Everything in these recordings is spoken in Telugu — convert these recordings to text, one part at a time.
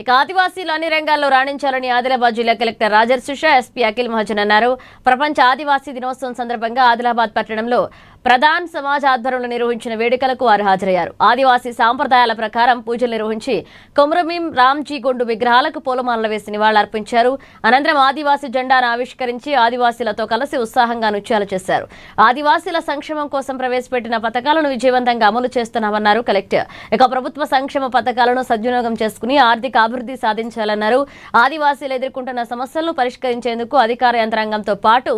ఇక ఆదివాసీలు అన్ని రంగాల్లో రాణించాలని ఆదిలాబాద్ జిల్లా కలెక్టర్ రాజర్షిష ఎస్పీ అఖిల్ మహాజన్ అన్నారు. ప్రపంచ ఆదివాసీ దినోత్సవం సందర్భంగా ఆదిలాబాద్ పట్టణంలో ప్రధాన్ సమాజ్ ఆధ్వర్యంలో నిర్వహించిన వేడుకలకు వారు హాజరయ్యారు. ఆదివాసీ సాంప్రదాయాల ప్రకారం పూజలు నిర్వహించి కొమరభీం రామ్జీగొండు విగ్రహాలకు పూలమాలలు వేసి నివాళులర్పించారు. అనంతరం ఆదివాసీ జెండాను ఆవిష్కరించి ఆదివాసీలతో కలిసి ఉత్సాహంగా నృత్యాలు చేశారు. ఆదివాసీల సంక్షేమం కోసం ప్రవేశపెట్టిన పథకాలను విజయవంతంగా అమలు చేస్తున్నామన్నారు కలెక్టర్. ఇక ప్రభుత్వ సంక్షేమ పథకాలను సద్వినియోగం చేసుకుని ఆర్థిక అభివృద్ధి సాధించాలన్నారు. ఆదివాసీలు ఎదుర్కొంటున్న సమస్యలను పరిష్కరించేందుకు అధికార యంత్రాంగంతో పాటు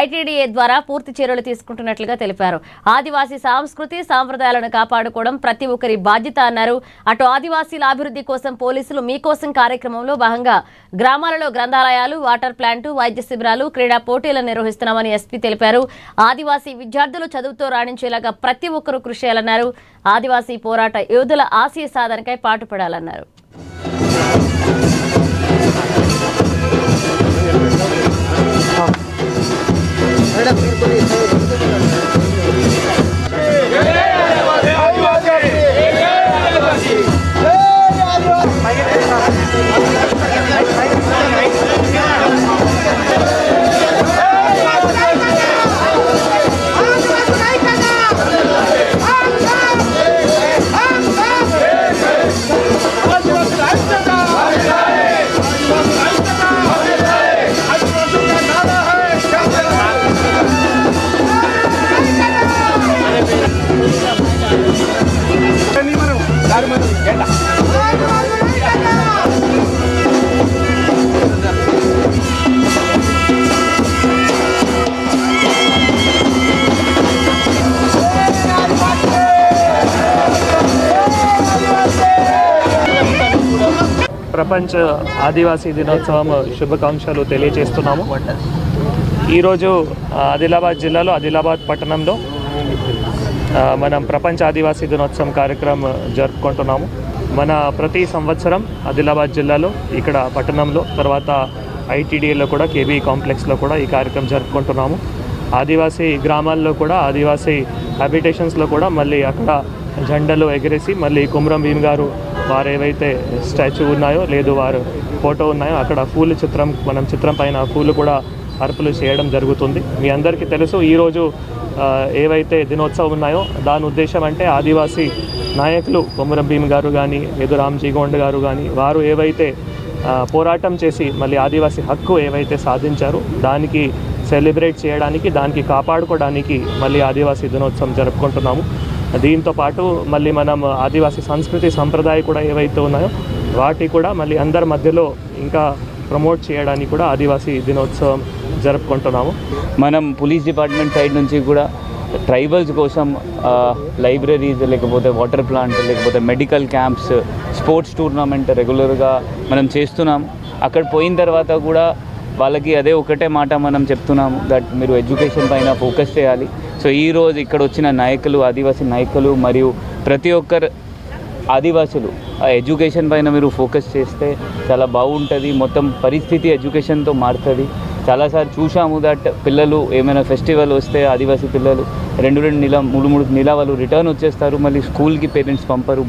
ఐటీడీఏ ద్వారా పూర్తి చర్యలు తీసుకుంటున్నట్లుగా తెలిపారు. ఆదివాసీ సంస్కృతి సాంప్రదాయాలను కాపాడుకోవడం ప్రతి ఒక్కరి బాధ్యత అన్నారు. అటు ఆదివాసీల అభివృద్ధి కోసం పోలీసులు మీకోసం కార్యక్రమంలో భాగంగా గ్రామాలలో గ్రంథాలయాలు, వాటర్ ప్లాంట్, వైద్య శిబిరాలు, క్రీడా పోటీలను నిర్వహిస్తున్నామని ఎస్పీ తెలిపారు. ఆదివాసీ విద్యార్థులు చదువుతో రాణించేలాగా ప్రతి ఒక్కరూ కృషి చేయాలన్నారు. ఆదివాసీ పోరాట యోధుల ఆశయ సాధనకై పాటుపడాలన్నారు. ప్రపంచ ఆదివాసీ దినోత్సవం శుభాకాంక్షలు తెలియజేస్తున్నాము. ఈరోజు ఆదిలాబాద్ జిల్లాలో ఆదిలాబాద్ పట్టణంలో మనం ప్రపంచ ఆదివాసీ దినోత్సవం కార్యక్రమం జరుపుకుంటున్నాము. మన ప్రతి సంవత్సరం ఆదిలాబాద్ జిల్లాలో ఇక్కడ పట్టణంలో తర్వాత ఐటీడీఏలో కూడా కేబీ కాంప్లెక్స్లో కూడా ఈ కార్యక్రమం జరుపుకుంటున్నాము. ఆదివాసీ గ్రామాల్లో కూడా ఆదివాసీ హ్యాబిటేషన్స్లో కూడా మళ్ళీ అక్కడ జెండాలు ఎగరేసి మళ్ళీ కొమరం భీమ్ గారు వారు ఏవైతే స్టాచ్యూ ఉన్నాయో లేదు వారు ఫోటో ఉన్నాయో అక్కడ పూలు చిత్రం పైన పూలు కూడా అర్పులు చేయడం జరుగుతుంది. మీ అందరికీ తెలుసు ఈరోజు ఏవైతే దినోత్సవం ఉన్నాయో దాని ఉద్దేశం అంటే ఆదివాసీ నాయకులు కొమరం భీమ్ గారు కానీ లేదు రామ్జీగొండ్ గారు కానీ వారు ఏవైతే పోరాటం చేసి మళ్ళీ ఆదివాసీ హక్కు ఏవైతే సాధించారో దానికి సెలబ్రేట్ చేయడానికి దానికి కాపాడుకోవడానికి మళ్ళీ ఆదివాసీ దినోత్సవం జరుపుకుంటున్నాము. దీంతో పాటు మళ్ళీ మనం ఆదివాసీ సంస్కృతి సంప్రదాయం కూడా ఏవైతే ఉన్నాయో వాటి కూడా మళ్ళీ అందరి మధ్యలో ఇంకా ప్రమోట్ చేయడానికి కూడా ఆదివాసీ దినోత్సవం జరుపుకుంటున్నాము. మనం పోలీస్ డిపార్ట్మెంట్ సైడ్ నుంచి కూడా ట్రైబల్స్ కోసం లైబ్రరీస్ లేకపోతే వాటర్ ప్లాంట్ లేకపోతే మెడికల్ క్యాంప్స్, స్పోర్ట్స్ టోర్నమెంట్ రెగ్యులర్గా మనం చేస్తున్నాము. అక్కడ పోయిన తర్వాత కూడా వాళ్ళకి అదే ఒకటే మాట మనం చెప్తున్నాము, దట్ మీరు ఎడ్యుకేషన్ పైన ఫోకస్ చేయాలి. సో ఈరోజు ఇక్కడ వచ్చిన నాయకులు, ఆదివాసీ నాయకులు మరియు ప్రతి ఒక్కరు ఆదివాసులు ఆ ఎడ్యుకేషన్ పైన మీరు ఫోకస్ చేస్తే చాలా బాగుంటుంది. మొత్తం పరిస్థితి ఎడ్యుకేషన్తో మారుతుంది. చాలాసార్లు చూసాము దట్ పిల్లలు ఏమైనా ఫెస్టివల్ వస్తే ఆదివాసీ పిల్లలు 2 నెల 3 నెల వాళ్ళు రిటర్న్ వచ్చేస్తారు. మళ్ళీ స్కూల్కి పేరెంట్స్ పంపరు,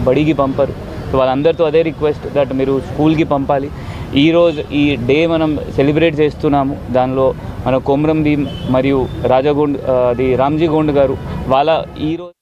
బడికి పంపరు. సో వాళ్ళందరితో అదే రిక్వెస్ట్ దట్ మీరు స్కూల్కి పంపాలి. ఈరోజు ఈ డే మనం సెలబ్రేట్ చేస్తున్నాము. దానిలో మన కొమరం భీమ్ మరియు రామ్జీగొండ్ గారు వాళ్ళ ఈరోజు